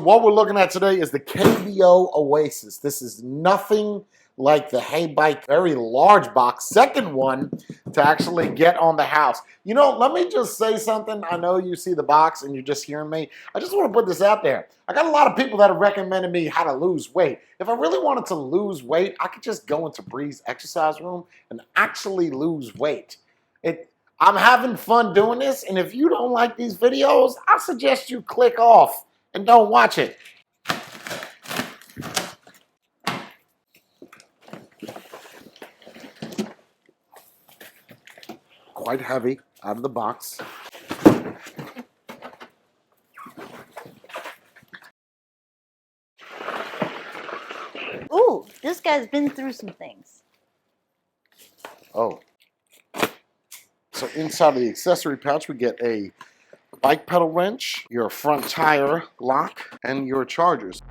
what we're looking at today is the KBO Oasis. This is nothing like the Haybike, very large box, second one to actually get on the house. You know, let me just say something. I know you see the box and you're just hearing me. I just want to put this out there. I got a lot of people that have recommended me how to lose weight. If I really wanted to lose weight, I could just go into Bree's exercise room and actually lose weight. I'm having fun doing this, and if you don't like these videos, I suggest you click off and don't watch it. Quite heavy out of the box. Ooh, this guy's been through some things. Oh. So inside of the accessory pouch, we get a bike pedal wrench, your front tire lock, and your chargers.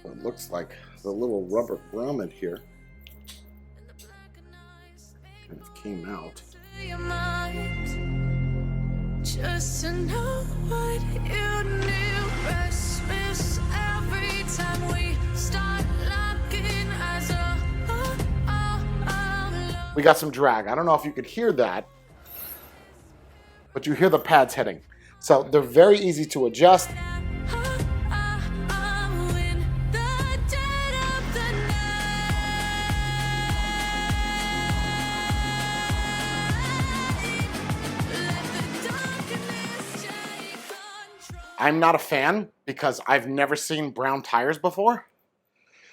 It looks like the little rubber grommet here kind of came out. Just to know what you knew. Restless every time we start locking eyes. We got some drag. I don't know if you could hear that, but you hear the pads hitting. So they're very easy to adjust. I'm not a fan because I've never seen brown tires before.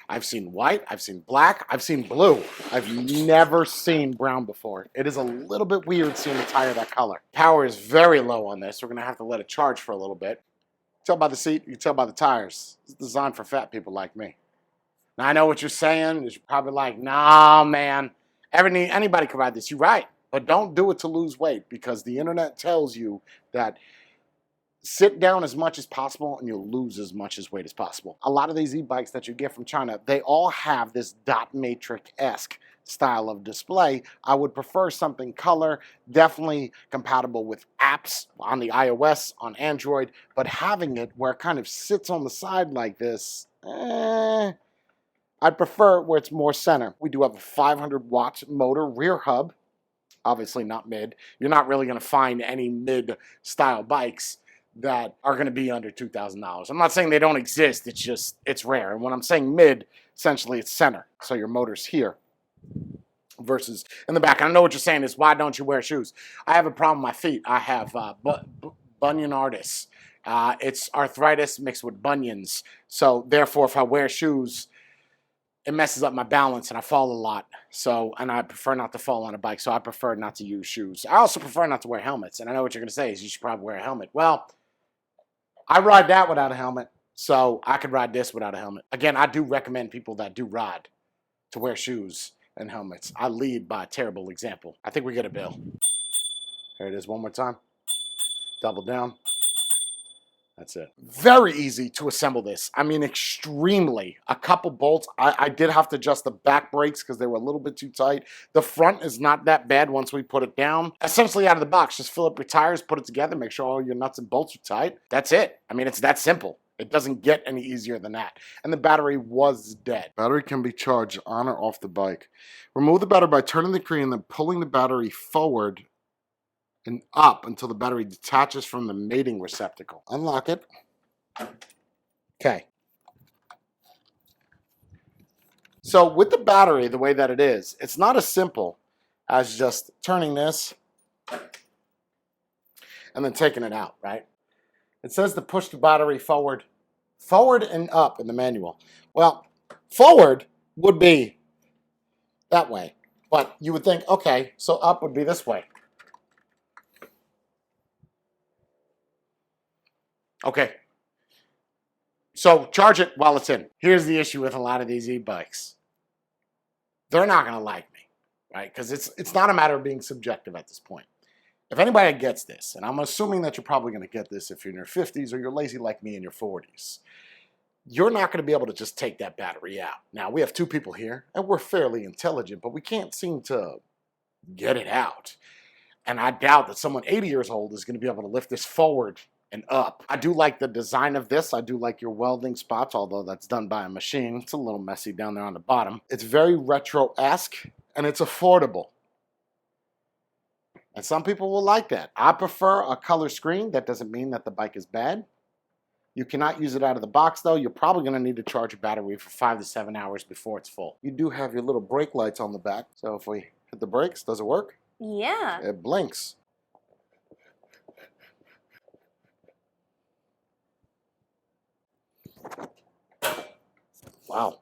I've seen white, I've seen black, I've seen blue. I've never seen brown before. It is a little bit weird seeing a tire that color. Power is very low on this. We're gonna have to let it charge for a little bit. Tell by the seat, you can tell by the tires. It's designed for fat people like me. Now I know what you're saying. You're probably like, nah, man. Anybody can ride this. You're right, but don't do it to lose weight because the internet tells you that sit down as much as possible and you'll lose as much as weight as possible. A lot of these e-bikes that you get from China, they all have this dot matrix-esque style of display. I would prefer something color, definitely compatible with apps on the iOS, on Android, but having it where it kind of sits on the side like this, I'd prefer it where it's more center. We do have a 500 watt motor rear hub, obviously not mid. You're not really gonna find any mid style bikes that are going to be under $2,000. I'm not saying they don't exist, it's rare. And when I'm saying mid, essentially it's center. So your motor's here versus in the back. I know what you're saying is, why don't you wear shoes? I have a problem with my feet. I have bunionitis. It's arthritis mixed with bunions. So therefore, if I wear shoes, it messes up my balance and I fall a lot. So, and I prefer not to fall on a bike. So I prefer not to use shoes. I also prefer not to wear helmets. And I know what you're going to say is you should probably wear a helmet. Well, I ride that without a helmet, so I could ride this without a helmet. Again, I do recommend people that do ride to wear shoes and helmets. I lead by a terrible example. I think we get a bill. Here it is one more time. Double down. That's it. Very easy to assemble this. I mean, extremely. A couple bolts. I did have to adjust the back brakes because they were a little bit too tight. The front is not that bad once we put it down. Essentially out of the box, just fill up your tires, put it together, make sure all your nuts and bolts are tight. That's it. I mean, it's that simple. It doesn't get any easier than that. And the battery was dead. Battery can be charged on or off the bike. Remove the battery by turning the key and then pulling the battery forward and up until the battery detaches from the mating receptacle. Unlock it. Okay. So with the battery, the way that it is, it's not as simple as just turning this and then taking it out, right? It says to push the battery forward and up in the manual. Well, forward would be that way, but you would think, okay, so up would be this way. Okay, so charge it while it's in. Here's the issue with a lot of these e-bikes. They're not going to like me, right? Because it's not a matter of being subjective at this point. If anybody gets this, and I'm assuming that you're probably going to get this if you're in your 50s or you're lazy like me in your 40s, you're not going to be able to just take that battery out. Now, we have two people here, and we're fairly intelligent, but we can't seem to get it out. And I doubt that someone 80 years old is going to be able to lift this forward and up. I do like the design of this. I do like your welding spots, although that's done by a machine. It's a little messy down there on the bottom. It's very retro-esque, and it's affordable. And some people will like that. I prefer a color screen. That doesn't mean that the bike is bad. You cannot use it out of the box, though. You're probably going to need to charge a battery for 5 to 7 hours before it's full. You do have your little brake lights on the back. So if we hit the brakes, does it work? Yeah. It blinks. Wow,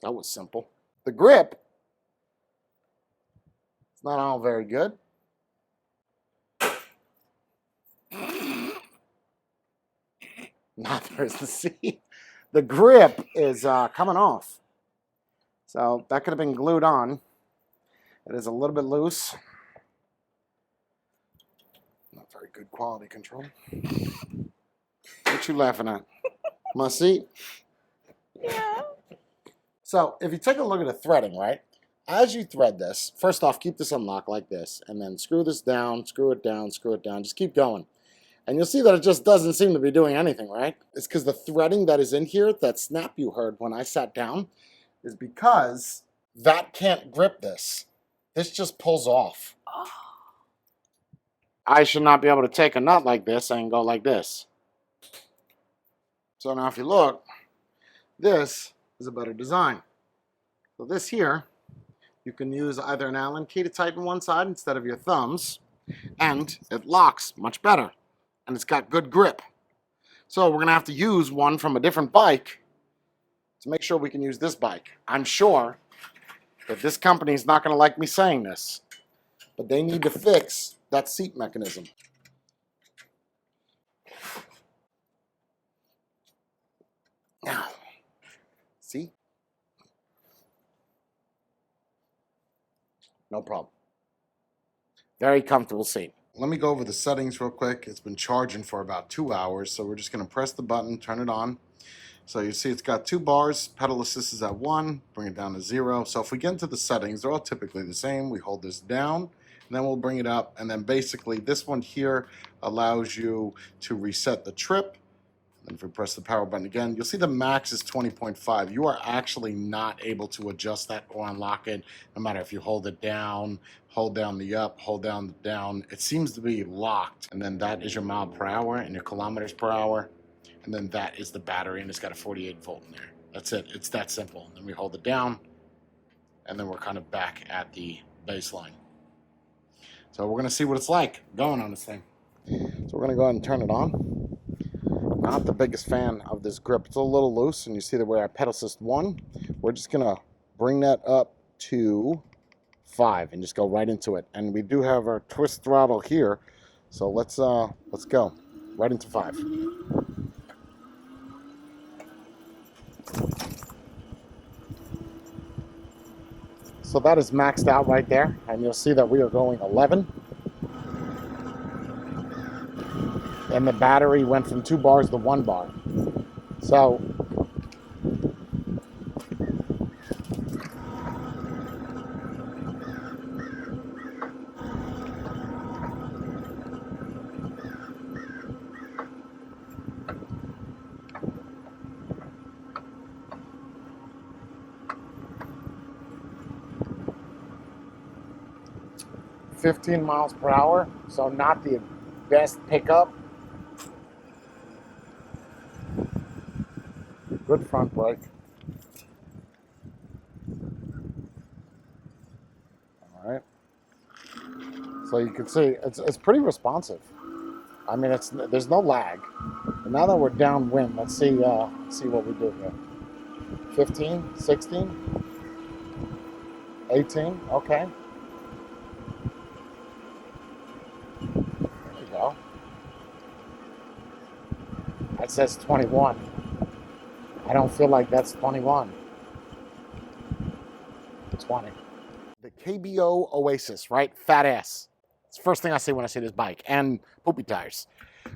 that was simple. The grip, it's not all very good. Now there's the seat. The grip is coming off. So that could have been glued on. It is a little bit loose. Not very good quality control. What you laughing at? My seat? Yeah. So if you take a look at the threading, right? As you thread this, first off, keep this unlocked like this, and then screw this down, screw it down, screw it down. Just keep going. And you'll see that it just doesn't seem to be doing anything, right? It's because the threading that is in here, that snap you heard when I sat down, is because that can't grip this. This just pulls off. Oh. I should not be able to take a nut like this and go like this. So now if you look, this is a better design. So this here, you can use either an Allen key to tighten one side instead of your thumbs, and it locks much better, and it's got good grip. So we're going to have to use one from a different bike to make sure we can use this bike. I'm sure that this company is not going to like me saying this, but they need to fix that seat mechanism. Now, see? No problem. Very comfortable seat. Let me go over the settings real quick. It's been charging for about 2 hours, so we're just going to press the button, turn it on. So you see it's got 2 bars. Pedal assist is at 1, bring it down to 0. So if we get into the settings, they're all typically the same. We hold this down, and then we'll bring it up. And then basically this one here allows you to reset the trip. And if we press the power button again, you'll see the max is 20.5. You are actually not able to adjust that or unlock it, no matter if you hold it down, hold down the up, hold down the down. It seems to be locked. And then that is your mile per hour and your kilometers per hour. And then that is the battery, and it's got a 48 volt in there. That's it. It's that simple. And then we hold it down, and then we're kind of back at the baseline. So we're going to see what it's like going on this thing. So we're going to go ahead and turn it on. Not the biggest fan of this grip. It's a little loose, and you see the way I pedal assist 1. We're just going to bring that up to 5 and just go right into it. And we do have our twist throttle here, so let's go right into 5. So that is maxed out right there, and you'll see that we are going 11. And the battery went from 2 bars to 1 bar. So $15 miles per hour, so not the best pickup. Good front brake. All right. So you can see it's pretty responsive. I mean, there's no lag. And now that we're downwind, let's see what we do here. 15, 16, 18. Okay. There you go. That says 21. I don't feel like that's 21. 20. The KBO Oasis, right? Fat ass. It's the first thing I see when I see this bike. And poopy tires.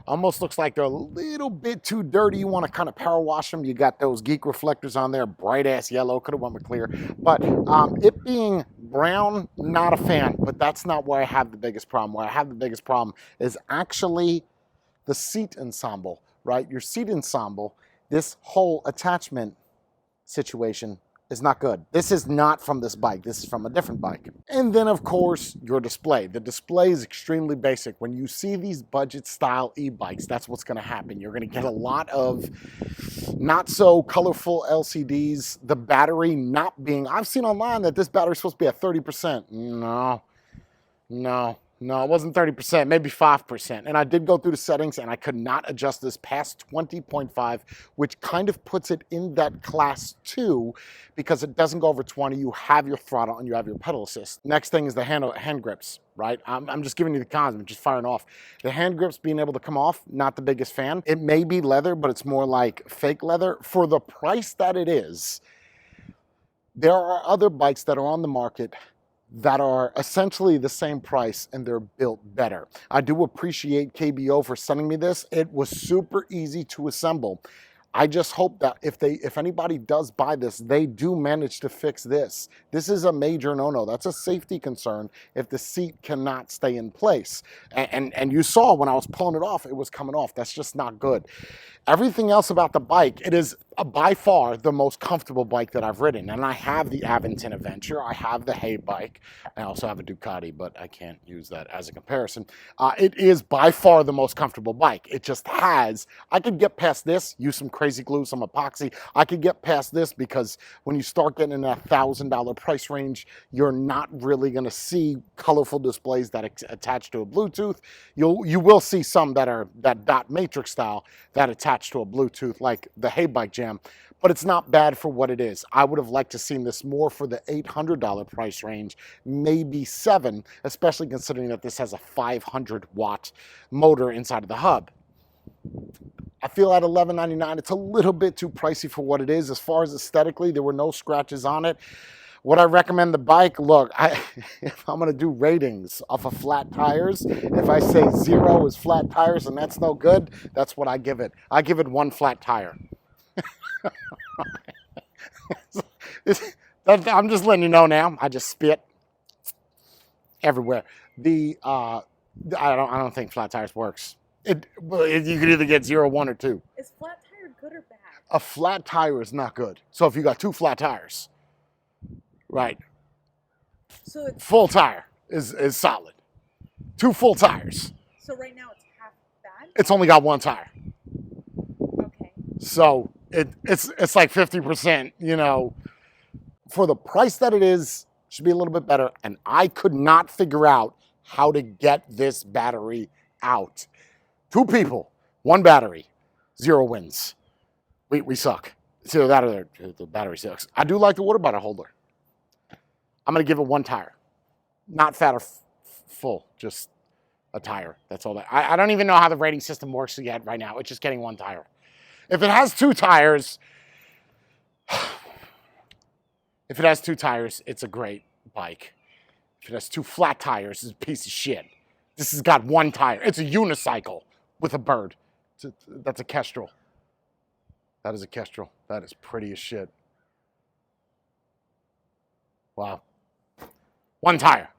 Almost looks like they're a little bit too dirty. You want to kind of power wash them. You got those geek reflectors on there, bright ass yellow. Could have went with clear. But it being Brown, not a fan, but that's not where I have the biggest problem. Where I have the biggest problem is actually the seat ensemble, right? Your seat ensemble, this whole attachment situation is not good. This is not from this bike. This is from a different bike. And then, of course, your display. The display is extremely basic. When you see these budget style e-bikes, that's what's going to happen. You're going to get a lot of not so colorful LCDs. The battery not being, I've seen online that this battery is supposed to be at 30%. No, it wasn't 30%, maybe 5%. And I did go through the settings and I could not adjust this past 20.5, which kind of puts it in that class 2 because it doesn't go over 20. You have your throttle and you have your pedal assist. Next thing is the hand grips, right? I'm just giving you the cons, I'm just firing off. The hand grips being able to come off, not the biggest fan. It may be leather, but it's more like fake leather. For the price that it is, there are other bikes that are on the market that are essentially the same price and they're built better. I do appreciate KBO for sending me this. It was super easy to assemble. I just hope that if anybody does buy this, they do manage to fix this. This is a major no-no. That's a safety concern if the seat cannot stay in place. And you saw when I was pulling it off, it was coming off. That's just not good. Everything else about the bike, it is by far the most comfortable bike that I've ridden. And I have the Aventon Adventure. I have the Hay bike. I also have a Ducati, but I can't use that as a comparison. It is by far the most comfortable bike. It just has, I could get past this, use some crazy glue, some epoxy. I could get past this because when you start getting in that $1,000 price range, you're not really going to see colorful displays that attach to a Bluetooth. You will see some that are that dot matrix style that attach to a Bluetooth like the Hay bike Jam, but it's not bad for what it is. I would have liked to seen this more for the $800 price range, maybe $700, especially considering that this has a 500 watt motor inside of the hub. I feel at $11.99, it's a little bit too pricey for what it is. As far as aesthetically, there were no scratches on it. Would I recommend the bike? Look, if I'm going to do ratings off of flat tires, if I say 0 is flat tires and that's no good, that's what I give it. I give it 1 flat tire. I'm just letting you know now. I just spit everywhere. I don't think flat tires works. You could either get 0, 1, or 2. Is flat tire good or bad? A flat tire is not good. So if you got 2 flat tires, right? So it's full tire is solid. 2 full tires. So right now it's half bad? It's only got 1 tire. Okay. So it's like 50%, you know, for the price that it is, should be a little bit better. And I could not figure out how to get this battery out. 2 people, 1 battery, 0 wins. We suck. It's either that or the battery sucks. I do like the water bottle holder. I'm going to give it 1 tire. Not fat or full, just a tire. That's all that. I don't even know how the rating system works yet right now. It's just getting 1 tire. If it has 2 tires, it's a great bike. If it has 2 flat tires, it's a piece of shit. This has got 1 tire. It's a unicycle with a bird. That's a Kestrel. That is a Kestrel. That is pretty as shit. Wow. 1 tire.